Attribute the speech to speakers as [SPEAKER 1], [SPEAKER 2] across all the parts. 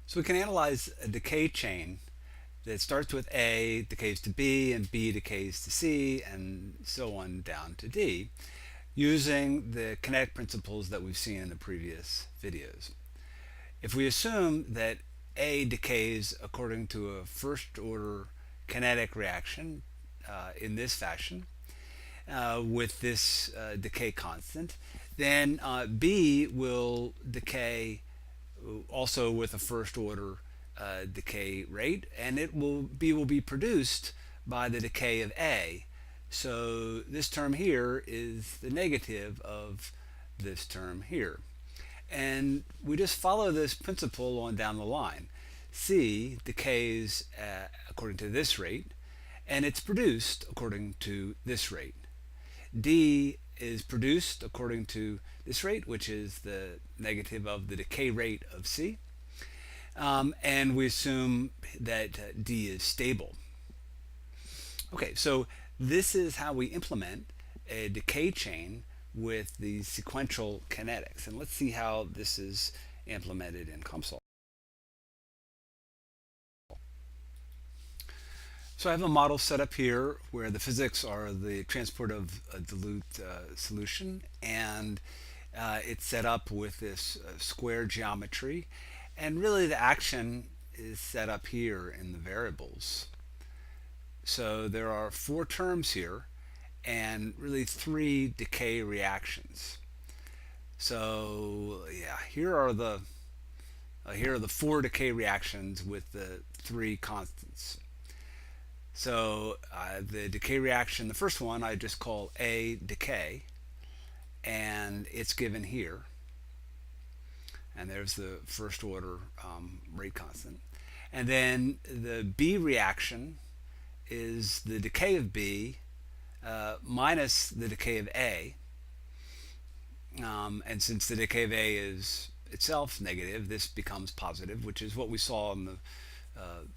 [SPEAKER 1] So we can analyze a decay chain that starts with A, decays to B, and B decays to C, and so on down to D, using the kinetic principles that we've seen in the previous videos. If we assume that A decays according to a first order kinetic reaction in this fashion, with this decay constant, then B will decay also with a first order decay rate, and B will be produced by the decay of A. So this term here is the negative of this term here. And we just follow this principle on down the line. C decays according to this rate, and it's produced according to this rate. D is produced according to this rate, which is the negative of the decay rate of C. And we assume that D is stable. Okay, so this is how we implement a decay chain with the sequential kinetics. And let's see how this is implemented in Comsol. So I have a model set up here where the physics are the transport of a dilute solution, and it's set up with this square geometry, and really the action is set up here in the variables. So there are four terms here and really three decay reactions. So yeah, here are the four decay reactions with the three constants. So the decay reaction, the first one I just call A decay, and it's given here. And there's the first order rate constant. And then the B reaction is the decay of B minus the decay of A. And since the decay of A is itself negative, this becomes positive, which is what we saw in the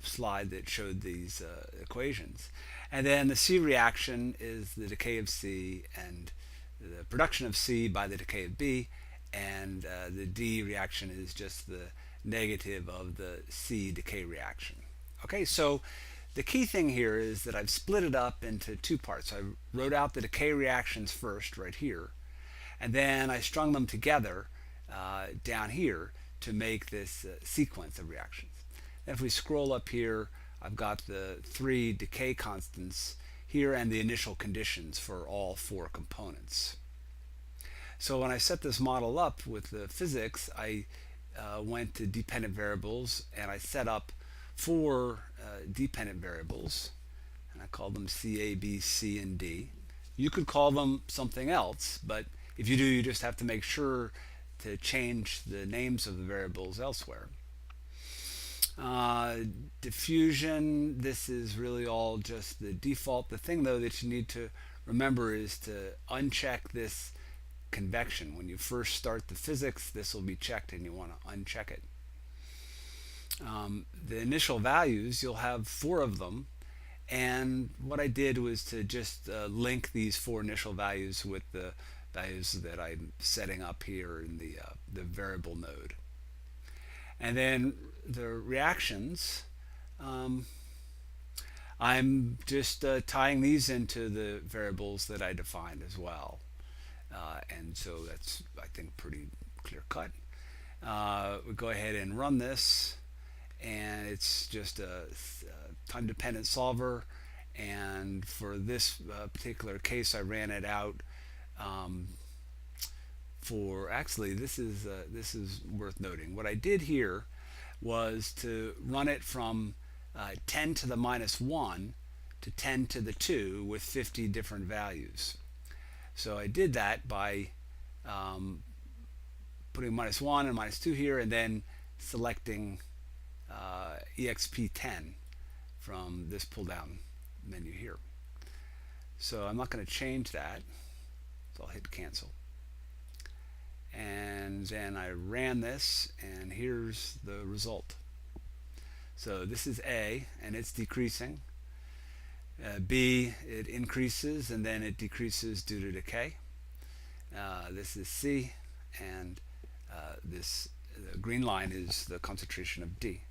[SPEAKER 1] slide that showed these equations. And then the C reaction is the decay of C and the production of C by the decay of B, and the D reaction is just the negative of the C decay reaction. Okay, so the key thing here is that I've split it up into two parts. I wrote out the decay reactions first right here, and then I strung them together down here to make this sequence of reactions. And if we scroll up here, I've got the three decay constants here and the initial conditions for all four components. So when I set this model up with the physics, I went to dependent variables and I set up four dependent variables, and I called them C, A, B, C, and D. You could call them something else, but if you do, you just have to make sure to change the names of the variables elsewhere. Diffusion, this is really all just the default. The thing though that you need to remember is to uncheck this convection. When you first start the physics, this will be checked and you want to uncheck it. The initial values, you'll have four of them, and what I did was to just link these four initial values with the values that I'm setting up here in the variable node. And then the reactions, I'm just tying these into the variables that I defined as well. And so that's, I think, pretty clear cut. We go ahead and run this, and it's just a time dependent solver, and for this particular case I ran it out for, actually this is worth noting. What I did here was to run it from 10 to the minus 1 to 10 to the 2 with 50 different values. So I did that by putting minus 1 and minus 2 here, and then selecting exp10 from this pull down menu here. So I'm not going to change that, so I'll hit cancel. And then I ran this, and here's the result. So this is A, and it's decreasing. B, it increases, and then it decreases due to decay. This is C, and this The green line is the concentration of D.